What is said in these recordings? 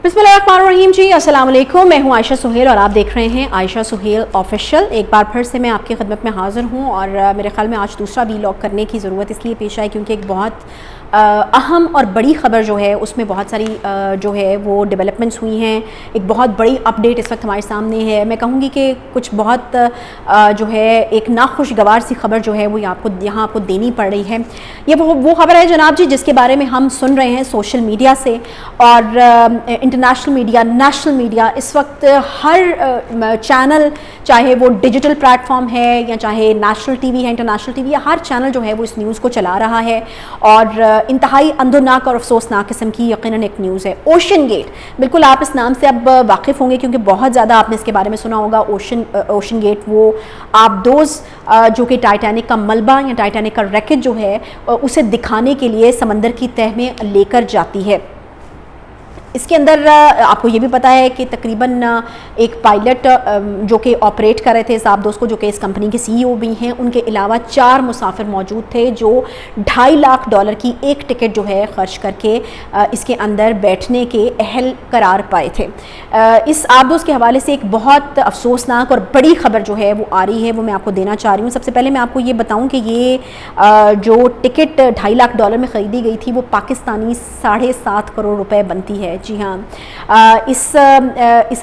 बिस्मिल्लाहिर्रहमानिर्रहीम जी, अस्सलाम वालेकुम। मैं हूं आयशा सुहेल और आप देख रहे हैं आयशा सुहेल ऑफिशियल। एक बार फिर से मैं आपकी खिदमत में हाज़िर हूं और मेरे ख्याल में आज दूसरा वीलॉग करने की ज़रूरत इसलिए पेश आई क्योंकि एक बहुत अहम और बड़ी ख़बर जो है उसमें बहुत सारी जो है वो डेवलपमेंट्स हुई हैं। एक बहुत बड़ी अपडेट इस वक्त हमारे सामने है। मैं कहूँगी कि कुछ बहुत जो है एक नाखुशगवार सी खबर जो है वो यहाँ आपको देनी पड़ रही है। ये वो खबर है जनाब जी जिसके बारे में हम सुन रहे हैं सोशल मीडिया से और इंटरनेशनल मीडिया, नेशनल मीडिया, इस वक्त हर चैनल, चाहे वो डिजिटल प्लेटफॉर्म है या चाहे नेशनल टीवी है, इंटरनेशनल टीवी है, हर चैनल जो है वो इस न्यूज़ को चला रहा है और इंतहाई अंदरनाक और अफसोसनाक किस्म की यकीनन एक न्यूज़ है। ओशन गेट, बिल्कुल आप इस नाम से अब वाकिफ़ होंगे क्योंकि बहुत ज़्यादा आपने इसके बारे में सुना होगा। ओशन गेट वो आबदोज़ जो कि टाइटैनिक का मलबा या टाइटैनिक का रैकेट जो है उसे दिखाने के लिए समंदर की तह में लेकर जाती है। इसके अंदर आपको ये भी पता है कि तकरीबन एक पायलट जो कि ऑपरेट कर रहे थे इस आबदोज़ को, जो कि इस कंपनी के सीईओ भी हैं, उनके अलावा 4 मुसाफिर मौजूद थे जो $2.5 लाख की एक टिकट जो है ख़र्च करके इसके अंदर बैठने के अहल करार पाए थे। इस आबदोज़ के हवाले से एक बहुत अफसोसनाक और बड़ी ख़बर जो है वो आ रही है, वो मैं आपको देना चाह रही हूँ। सबसे पहले मैं आपको ये बताऊँ कि ये जो टिकट $2.5 लाख में ख़रीदी गई थी वो पाकिस्तानी 7.5 करोड़ रुपए बनती है। जी हाँ, इस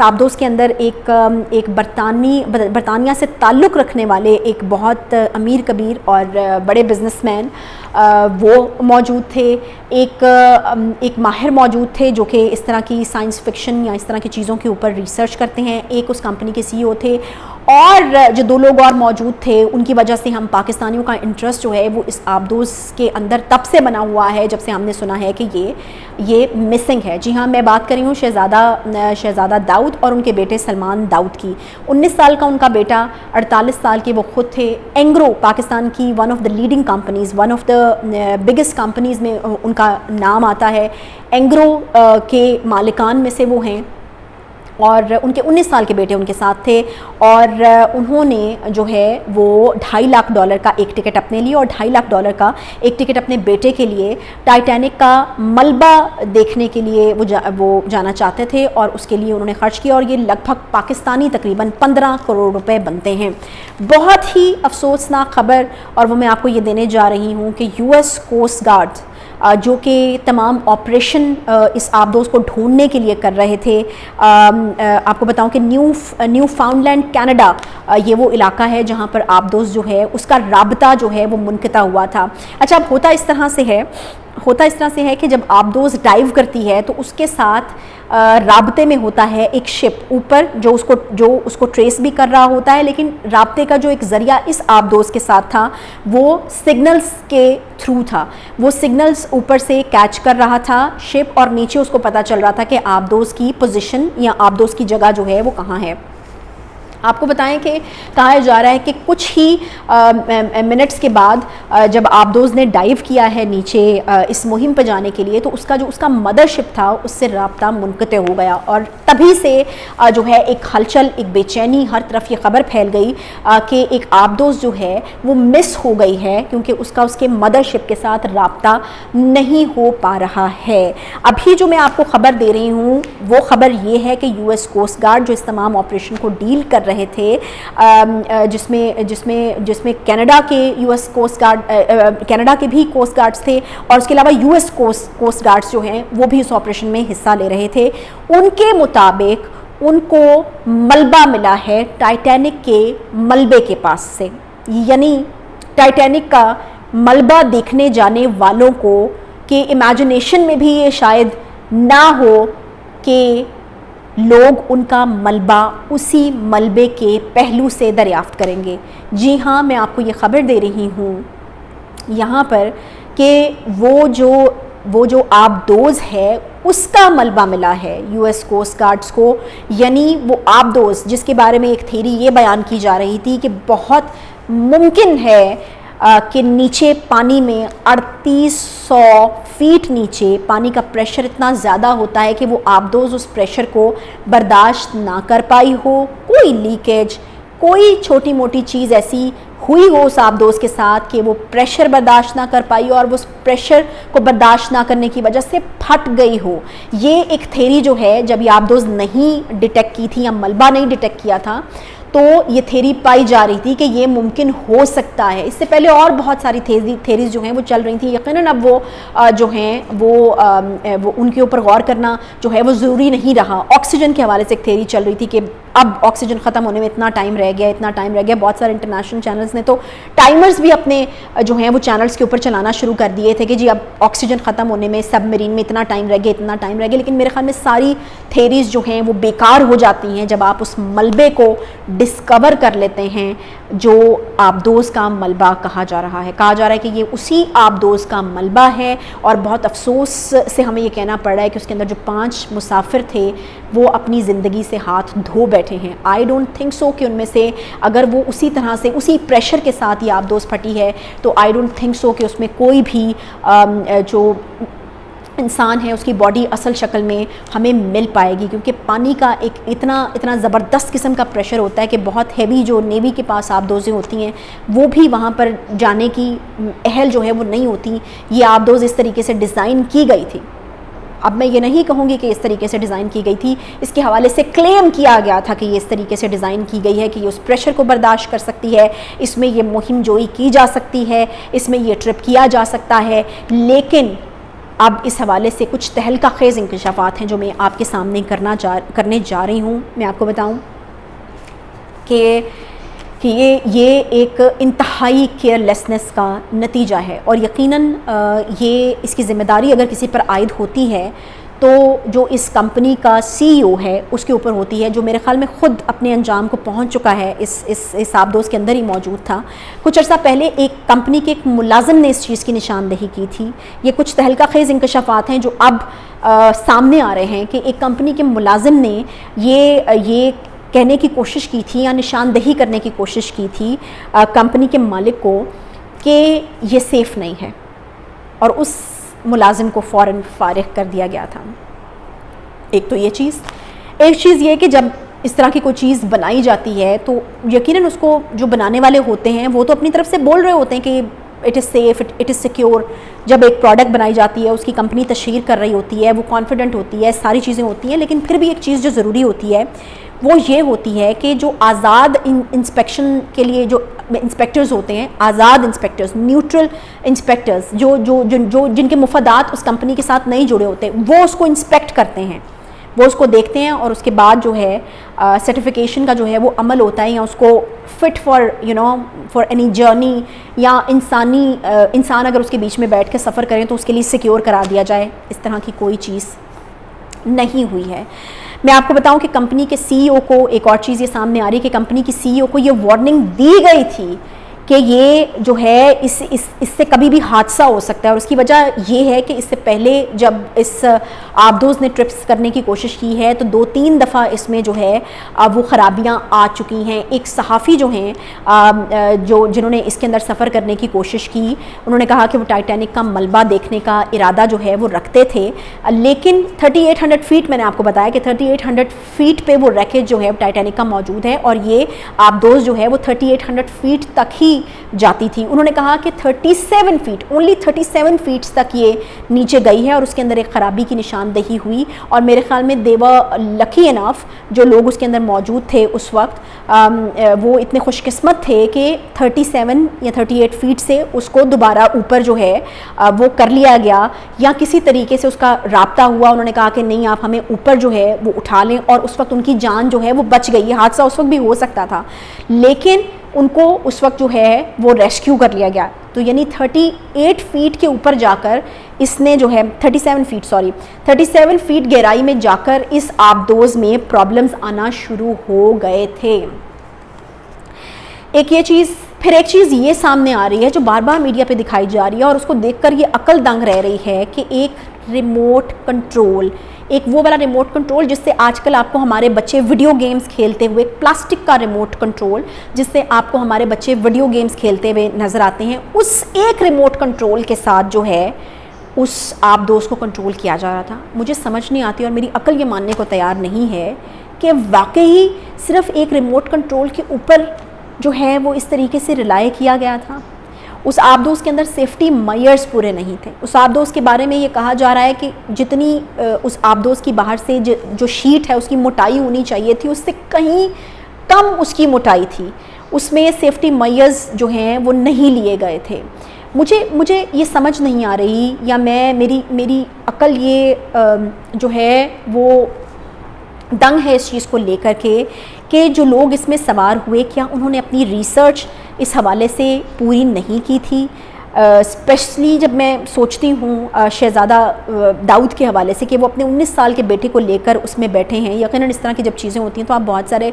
आबदोज़ के अंदर एक बरतानिया से ताल्लुक़ रखने वाले एक बहुत अमीर कबीर और बड़े बिजनेसमैन वो मौजूद थे। एक माहिर मौजूद थे जो कि इस तरह की साइंस फिक्शन या इस तरह की चीज़ों के ऊपर रिसर्च करते हैं। एक उस कंपनी के सीईओ थे और जो 2 लोग और मौजूद थे। उनकी वजह से हम पाकिस्तानियों का इंटरेस्ट जो है वो इस आबदोज़ के अंदर तब से बना हुआ है जब से हमने सुना है कि ये मिसिंग है। जी हाँ, मैं बात कर रही हूँ शहज़ादा दाऊद और उनके बेटे सलमान दाऊद की। 19 साल का उनका बेटा, 48 साल के वो खुद थे। एंग्रो, पाकिस्तान की one of the leading companies, one of the biggest companies में उनका नाम आता है। एंग्रो के मालिकान में से वो हैं और उनके 19 साल के बेटे उनके साथ थे और उन्होंने जो है वो $2.5 लाख का एक टिकट अपने लिए और $2.5 लाख का एक टिकट अपने बेटे के लिए टाइटैनिक का मलबा देखने के लिए वो जाना चाहते थे और उसके लिए उन्होंने ख़र्च किया और ये लगभग पाकिस्तानी तकरीबन 15 करोड़ रुपए बनते हैं। बहुत ही अफसोसनाक खबर, और वो मैं आपको ये देने जा रही हूँ कि US कोस्ट गार्ड जो कि तमाम ऑपरेशन इस आबदोज़ को ढूंढने के लिए कर रहे थे। आपको बताऊं कि न्यू फाउंडलैंड कनाडा ये वो इलाका है जहां पर आबदोज़ जो है उसका राबता जो है वो मुनक़ता हुआ था। अच्छा, अब होता इस तरह से है कि जब आबदोज़ डाइव करती है तो उसके साथ राबते में होता है एक शिप ऊपर जो उसको ट्रेस भी कर रहा होता है, लेकिन राबते का जो एक ज़रिया इस आबदोज़ के साथ था वो सिग्नल्स के थ्रू था। वो सिग्नल्स ऊपर से कैच कर रहा था शिप और नीचे उसको पता चल रहा था कि आबदोज़ की पोजीशन या आबदोज़ की जगह जो है वो कहाँ है। आपको बताएं कि कहा जा रहा है कि कुछ ही मिनट्स के बाद जब आबदोज़ ने डाइव किया है नीचे इस मुहिम पर जाने के लिए तो उसका मदरशिप था उससे राब्ता मुनक़ते हो गया और तभी से जो है एक हलचल, एक बेचैनी, हर तरफ ये ख़बर फैल गई कि एक आबदोज़ जो है वो मिस हो गई है क्योंकि उसके मदरशिप के साथ राब्ता नहीं हो पा रहा है। अभी जो मैं आपको ख़बर दे रही हूँ वो ख़बर ये है कि US कोस्ट गार्ड जो इस तमाम ऑपरेशन को डील कर रहे थे, जिसमें कनाडा के US कोस्ट गार्ड, कनाडा के भी कोस्ट गार्ड्स थे और उसके अलावा US कोस्ट गार्ड्स जो हैं वो भी इस ऑपरेशन में हिस्सा ले रहे थे। उनके मुताबिक उनको मलबा मिला है टाइटैनिक के मलबे के पास से, यानी टाइटैनिक का मलबा देखने जाने वालों को कि इमेजिनेशन में भी ये शायद ना हो कि लोग उनका मलबा उसी मलबे के पहलू से दरियाफ्त करेंगे। जी हाँ, मैं आपको ये ख़बर दे रही हूँ यहाँ पर कि वो जो आबदोज़ है उसका मलबा मिला है US कोस्ट गार्ड्स को, यानी वो आबदोज़ जिसके बारे में एक थ्योरी ये बयान की जा रही थी कि बहुत मुमकिन है कि नीचे पानी में 3800 फीट नीचे पानी का प्रेशर इतना ज़्यादा होता है कि वो आबदोज़ उस प्रेशर को बर्दाश्त ना कर पाई हो। कोई लीकेज, कोई छोटी मोटी चीज़ ऐसी हुई हो उस आबदोज़ के साथ कि वो प्रेशर बर्दाश्त ना कर पाई और वो उस प्रेशर को बर्दाश्त ना करने की वजह से फट गई हो। ये एक थ्योरी जो है, जब ये आबदोज़ नहीं डिटेक्ट की थी या मलबा नहीं डिटेक्ट किया था, तो ये थ्योरी पाई जा रही थी कि ये मुमकिन हो सकता है। इससे पहले और बहुत सारी थ्योरीज जो हैं वो चल रही थी। यकीनन अब वो जो हैं वो उनके ऊपर गौर करना जो है वो ज़रूरी नहीं रहा। ऑक्सीजन के हवाले से एक थ्योरी चल रही थी कि अब ऑक्सीजन ख़त्म होने में इतना टाइम रह गया। बहुत सारे इंटरनेशनल चैनल्स ने तो टाइमर्स भी अपने जो हैं वो चैनल्स के ऊपर चलाना शुरू कर दिए थे कि जी अब ऑक्सीजन ख़त्म होने में सबमरीन में इतना टाइम रह गया। लेकिन मेरे ख्याल में सारी थ्योरीज जो हैं वो बेकार हो जाती हैं जब आप उस मलबे को डिस्कवर कर लेते हैं जो आबदोज़ का मलबा कहा जा रहा है कि ये उसी आबदोज़ का मलबा है। और बहुत अफसोस से हमें ये कहना पड़ रहा है कि उसके अंदर जो 5 मुसाफिर थे वो अपनी ज़िंदगी से हाथ धो बैठे हैं। आई डोंट थिंक सो कि उनमें से अगर वो उसी तरह से उसी प्रेशर के साथ ये आबदोज़ फटी है तो आई डोंट थिंक सो कि उसमें कोई भी जो इंसान है उसकी बॉडी असल शक्ल में हमें मिल पाएगी, क्योंकि पानी का एक इतना ज़बरदस्त किस्म का प्रेशर होता है कि बहुत हैवी जो नेवी के पास आबदोज़ें होती हैं वो भी वहाँ पर जाने की अहल जो है वो नहीं होती। ये आबदोज़ इस तरीके से डिज़ाइन की गई थी। अब मैं ये नहीं कहूँगी कि इस तरीके से डिज़ाइन की गई थी, इसके हवाले से क्लेम किया गया था कि ये इस तरीके से डिज़ाइन की गई है कि ये उस प्रेशर को बर्दाश्त कर सकती है, इसमें ये मुहिम जोई की जा सकती है, इसमें ये ट्रिप किया जा सकता है। लेकिन अब इस हवाले से कुछ तहलका खेज़ इंकशाफात हैं जो मैं आपके सामने करने जा रही हूँ। मैं आपको बताऊँ कि ये एक इंतहाई केयरलेसनेस का नतीजा है और यकीनन ये इसकी ज़िम्मेदारी अगर किसी पर आयद होती है तो जो इस कंपनी का सीईओ है उसके ऊपर होती है, जो मेरे ख़्याल में ख़ुद अपने अंजाम को पहुंच चुका है। इस आबदोज़ के अंदर ही मौजूद था। कुछ अर्सा पहले एक कंपनी के एक मुलाजिम ने इस चीज़ की निशानदही की थी। ये कुछ तहलका खेज़ इंकशाफात हैं जो अब सामने आ रहे हैं कि एक कंपनी के मुलाजिम ने ये कहने की कोशिश की थी या निशानदही करने की कोशिश की थी कंपनी के मालिक को कि ये सेफ़ नहीं है, और उस मुलाजिम को फ़ौरन फारिग कर दिया गया था। एक तो ये चीज़, एक चीज़ ये कि जब इस तरह की कोई चीज़ बनाई जाती है तो यकीनन उसको जो बनाने वाले होते हैं वो तो अपनी तरफ से बोल रहे होते हैं कि it is safe, it is secure. जब एक प्रोडक्ट बनाई जाती है उसकी कंपनी तशहीर कर रही होती है, वो कॉन्फिडेंट होती है, सारी चीज़ें होती हैं, लेकिन फिर भी एक चीज़ जो ज़रूरी होती है वो ये होती है कि जो आज़ाद इंस्पेक्शन के लिए जो इंस्पेक्टर्स होते हैं, आज़ाद इंस्पेक्टर्स, न्यूट्रल इंस्पेक्टर्स, जो जिनके मुफादात उस कंपनी के साथ नहीं जुड़े होते, वो उसको इंस्पेक्ट करते हैं, वो उसको देखते हैं और उसके बाद जो है सर्टिफिकेशन का जो है वो अमल होता है, या उसको फ़िट फॉर एनी जर्नी, या इंसान अगर उसके बीच में बैठ के सफ़र करें तो उसके लिए सिक्योर करा दिया जाए। इस तरह की कोई चीज़ नहीं हुई है। मैं आपको बताऊं कि कंपनी के सीईओ को एक और चीज़ ये सामने आ रही है कि कंपनी की सीईओ को ये वार्निंग दी गई थी कि ये जो है इससे कभी भी हादसा हो सकता है। और उसकी वजह ये है कि इससे पहले जब इस आबदोज़ ने ट्रिप्स करने की कोशिश की है तो 2-3 दफ़ा इसमें जो है वो ख़राबियाँ आ चुकी हैं। एक सहाफ़ी जो हैं जिन्होंने इसके अंदर सफ़र करने की कोशिश की, उन्होंने कहा कि वो टाइटैनिक का मलबा देखने का इरादा जो है वो रखते थे, लेकिन 3800 फीट, मैंने आपको बताया कि 3800 फीट पे वो रैकेज जो है टाइटैनिक का मौजूद है, और ये आबदोज़ जो है वो 3800 फीट तक ही जाती थी। उन्होंने कहा कि 37 फीट, ओनली 37 फीट्स तक ये नीचे गई है और उसके अंदर एक ख़राबी की निशानदही हुई। और मेरे ख़्याल में दे वर लकी इनफ, जो लोग उसके अंदर मौजूद थे उस वक्त, वो इतने खुशकिस्मत थे कि 37 या 38 फीट से उसको दोबारा ऊपर जो है वो कर लिया गया, या किसी तरीके से उसका राब्ता हुआ। उन्होंने कहा कि नहीं, आप हमें ऊपर जो है वो उठा लें, और उस वक्त उनकी जान जो है वो बच गई। हादसा उस वक्त भी हो सकता था, लेकिन उनको उस वक्त जो है वो रेस्क्यू कर लिया गया। तो यानी 38 फीट के ऊपर जाकर इसने जो है 37 फीट गहराई में जाकर इस आबदोज़ में प्रॉब्लम्स आना शुरू हो गए थे। एक ये चीज़, फिर एक चीज़ ये सामने आ रही है जो बार बार मीडिया पे दिखाई जा रही है और उसको देखकर ये अकल दंग रह रही है कि एक रिमोट कंट्रोल, एक वो वाला रिमोट कंट्रोल जिससे आजकल आपको हमारे बच्चे वीडियो गेम्स खेलते हुए, प्लास्टिक का रिमोट कंट्रोल जिससे आपको हमारे बच्चे वीडियो गेम्स खेलते हुए नज़र आते हैं, उस एक रिमोट कंट्रोल के साथ जो है उस आबदोज़ को कंट्रोल किया जा रहा था। मुझे समझ नहीं आती और मेरी अकल ये मानने को तैयार नहीं है कि वाकई सिर्फ एक रिमोट कंट्रोल के ऊपर جو ہے وہ اس طریقے سے ریلائی کیا گیا تھا. اس آبدوز کے اندر سیفٹی میئرز پورے نہیں تھے. اس آبدوز کے بارے میں یہ کہا جا رہا ہے کہ جتنی اس آبدوز کی باہر سے جو شیٹ ہے اس کی موٹائی ہونی چاہیے تھی اس سے کہیں کم اس کی موٹائی تھی. اس میں سیفٹی میئرز جو ہیں وہ نہیں لیے گئے تھے. مجھے یہ سمجھ نہیں آ رہی، یا میری عقل یہ جو ہے وہ دنگ ہے اس چیز کو لے کر کے کہ جو لوگ اس میں سوار ہوئے کیا انہوں نے اپنی ریسرچ اس حوالے سے پوری نہیں کی تھی. اسپیشلی جب میں سوچتی ہوں شہزادہ داؤد کے حوالے سے کہ وہ اپنے 19 سال کے بیٹے کو لے کر اس میں بیٹھے ہیں. یقیناً اس طرح کی جب چیزیں ہوتی ہیں تو آپ بہت سارے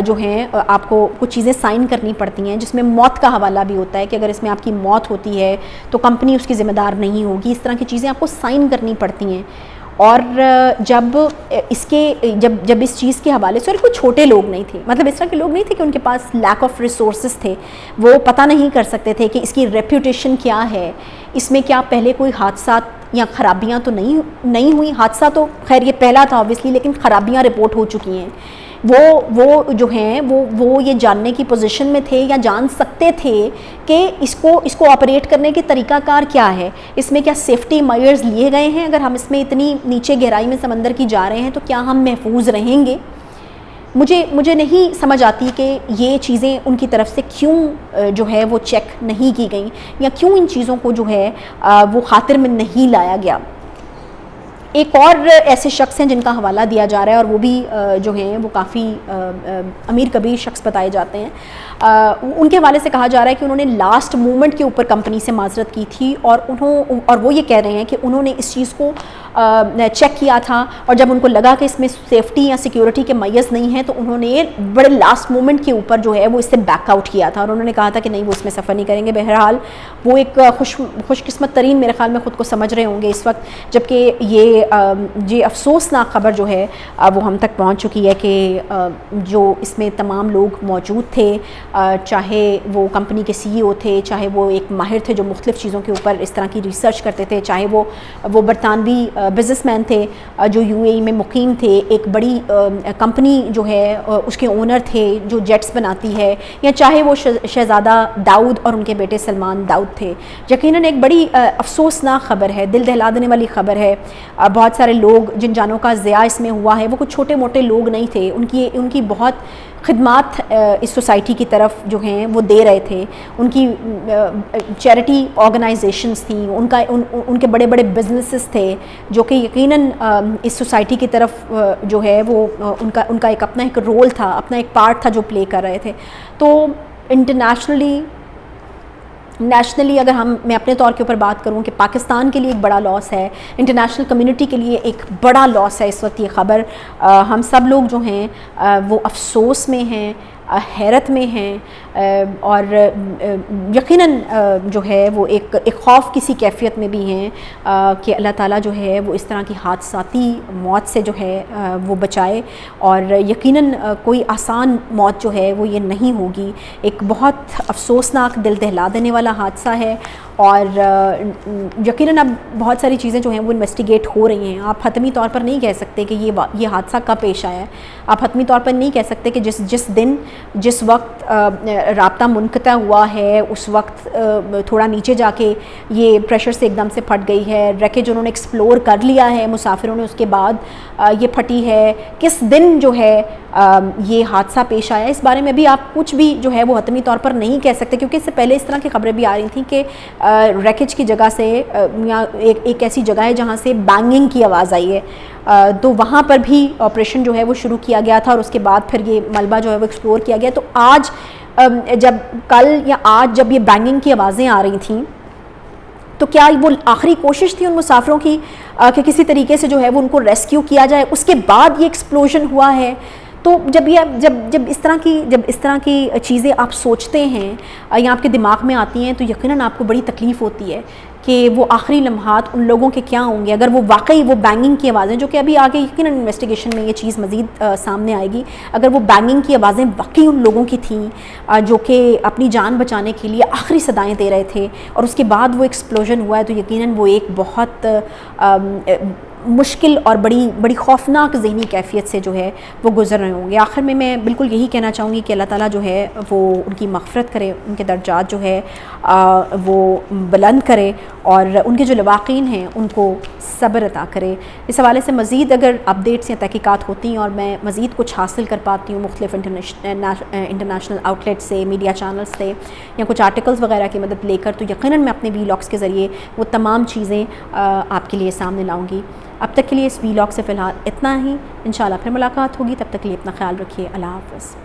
جو ہیں آپ کو کچھ چیزیں سائن کرنی پڑتی ہیں، جس میں موت کا حوالہ بھی ہوتا ہے کہ اگر اس میں آپ کی موت ہوتی ہے تو کمپنی اس کی ذمہ دار نہیں ہوگی. اس طرح کی چیزیں آپ کو سائن کرنی پڑتی ہیں. اور جب اس چیز کے حوالے سے، اور کوئی چھوٹے لوگ نہیں تھے، مطلب اس طرح کے لوگ نہیں تھے کہ ان کے پاس لیک آف ریسورسز تھے، وہ پتہ نہیں کر سکتے تھے کہ اس کی ریپیوٹیشن کیا ہے، اس میں کیا پہلے کوئی حادثات یا خرابیاں تو نہیں ہوئی. حادثہ تو خیر یہ پہلا تھا اوبیسلی، لیکن خرابیاں رپورٹ ہو چکی ہیں. وہ جو ہیں وہ یہ جاننے کی پوزیشن میں تھے یا جان سکتے تھے کہ اس کو آپریٹ کرنے کے طریقہ کار کیا ہے، اس میں کیا سیفٹی میئرز لیے گئے ہیں. اگر ہم اس میں اتنی نیچے گہرائی میں سمندر کی جا رہے ہیں تو کیا ہم محفوظ رہیں گے؟ مجھے نہیں سمجھ آتی کہ یہ چیزیں ان کی طرف سے کیوں جو ہے وہ چیک نہیں کی گئیں، یا کیوں ان چیزوں کو جو ہے وہ خاطر میں نہیں لایا گیا. ایک اور ایسے شخص ہیں جن کا حوالہ دیا جا رہا ہے، اور وہ بھی جو ہیں وہ کافی امیر کبیر شخص بتائے جاتے ہیں. ان کے حوالے سے کہا جا رہا ہے کہ انہوں نے لاسٹ مومنٹ کے اوپر کمپنی سے معذرت کی تھی، اور وہ یہ کہہ رہے ہیں کہ انہوں نے اس چیز کو چیک کیا تھا، اور جب ان کو لگا کہ اس میں سیفٹی یا سیکیورٹی کے میز نہیں ہیں تو انہوں نے بڑے لاسٹ مومنٹ کے اوپر جو ہے وہ اس سے بیک آؤٹ کیا تھا، اور انہوں نے کہا تھا کہ نہیں وہ اس میں سفر نہیں کریں گے. بہرحال وہ ایک خوش قسمت ترین میرے خیال میں خود کو سمجھ رہے ہوں گے اس وقت، جبکہ یہ افسوسناک خبر جو ہے وہ ہم تک پہنچ چکی ہے کہ جو اس میں تمام لوگ موجود تھے، چاہے وہ کمپنی کے سی ای او تھے، چاہے وہ ایک ماہر تھے جو مختلف چیزوں کے اوپر اس طرح کی ریسرچ کرتے تھے، چاہے وہ برطانوی بزنس مین تھے جو یو اے ای میں مقیم تھے، ایک بڑی کمپنی جو ہے اس کے اونر تھے جو جیٹس بناتی ہے، یا چاہے وہ شہزادہ داؤد اور ان کے بیٹے سلمان داؤد تھے. یقیناً ایک بڑی افسوسناک خبر ہے، دل دہلا دینے والی خبر ہے. بہت سارے لوگ جن جانوں کا ضیاع اس میں ہوا ہے وہ کچھ چھوٹے موٹے لوگ نہیں تھے، ان کی بہت خدمات اس سوسائٹی کی طرف جو ہیں وہ دے رہے تھے. ان کی چیریٹی آرگنائزیشنز تھیں، ان کے بڑے بڑے بزنسز تھے جو کہ یقیناً اس سوسائٹی کی طرف جو ہے وہ ان کا ایک اپنا ایک رول تھا، اپنا ایک پارٹ تھا جو پلے کر رہے تھے. تو نیشنلی اگر میں اپنے طور کے اوپر بات کروں کہ پاکستان کے لیے ایک بڑا لاس ہے، انٹرنیشنل کمیونٹی کے لیے ایک بڑا لاس ہے اس وقت یہ خبر. ہم سب لوگ جو ہیں وہ افسوس میں ہیں، حیرت میں ہیں، اور یقیناً جو ہے وہ ایک خوف کسی کیفیت میں بھی ہیں کہ اللہ تعالیٰ جو ہے وہ اس طرح کی حادثاتی موت سے جو ہے وہ بچائے. اور یقیناً کوئی آسان موت جو ہے وہ یہ نہیں ہوگی. ایک بہت افسوسناک دل دہلا دینے والا حادثہ ہے، اور یقیناً اب بہت ساری چیزیں جو ہیں وہ انویسٹیگیٹ ہو رہی ہیں. آپ حتمی طور پر نہیں کہہ سکتے کہ یہ حادثہ کب پیش آیا ہے. آپ حتمی طور پر نہیں کہہ سکتے کہ جس دن جس وقت رابطہ منقطع ہوا ہے اس وقت تھوڑا نیچے جا کے یہ پریشر سے ایک دم سے پھٹ گئی ہے. ریکیج انہوں نے ایکسپلور کر لیا ہے مسافروں نے، اس کے بعد یہ پھٹی ہے. کس دن جو ہے یہ حادثہ پیش آیا، اس بارے میں بھی آپ کچھ بھی جو ہے وہ حتمی طور پر نہیں کہہ سکتے، کیونکہ اس سے پہلے اس طرح کی خبریں بھی آ رہی تھیں کہ ریکیج کی جگہ سے یا ایک ایسی جگہ ہے جہاں سے بینگنگ کی آواز آئی ہے، تو وہاں پر بھی آپریشن جو ہے وہ شروع کیا گیا تھا، اور اس کے بعد پھر یہ ملبہ جو ہے وہ ایکسپلور کیا گیا. تو آج کل یا آج جب یہ بینگنگ کی آوازیں آ رہی تھیں تو کیا وہ آخری کوشش تھی ان مسافروں کی کہ کسی طریقے سے جو ہے وہ ان کو ریسکیو کیا جائے، اس کے بعد یہ ایکسپلوژن ہوا ہے؟ تو جب اس طرح کی چیزیں آپ سوچتے ہیں یا آپ کے دماغ میں آتی ہیں تو یقیناً آپ کو بڑی تکلیف ہوتی ہے کہ وہ آخری لمحات ان لوگوں کے کیا ہوں گے اگر وہ واقعی وہ بینگنگ کی آوازیں، جو کہ ابھی آگے یقیناً انویسٹیگیشن میں یہ چیز مزید سامنے آئے گی، اگر وہ بینگنگ کی آوازیں واقعی ان لوگوں کی تھیں جو کہ اپنی جان بچانے کے لیے آخری صدائیں دے رہے تھے، اور اس کے بعد وہ ایکسپلوژن ہوا ہے، تو یقیناً وہ ایک بہت مشکل اور بڑی خوفناک ذہنی کیفیت سے جو ہے وہ گزر رہے ہوں گے. آخر میں بالکل یہی کہنا چاہوں گی کہ اللہ تعالیٰ جو ہے وہ ان کی مغفرت کرے, ان کے درجات جو ہے وہ بلند کرے, اور ان کے جو لواقین ہیں ان کو صبر عطا کرے. اس حوالے سے مزید اگر اپڈیٹس یا تحقیقات ہوتی ہیں اور میں مزید کچھ حاصل کر پاتی ہوں مختلف انٹرنیشنل آؤٹلیٹ سے, میڈیا چینلز سے, یا کچھ آرٹیکلز وغیرہ کی مدد لے کر, تو یقیناً میں اپنے ویلاگس کے ذریعے وہ تمام چیزیں آپ کے لیے سامنے لاؤں گی. اب تک کے لیے اس ویلاگ سے فی الحال اتنا ہی. انشاءاللہ پھر ملاقات ہوگی, تب تک کے لیے اپنا خیال رکھیے. اللہ حافظ.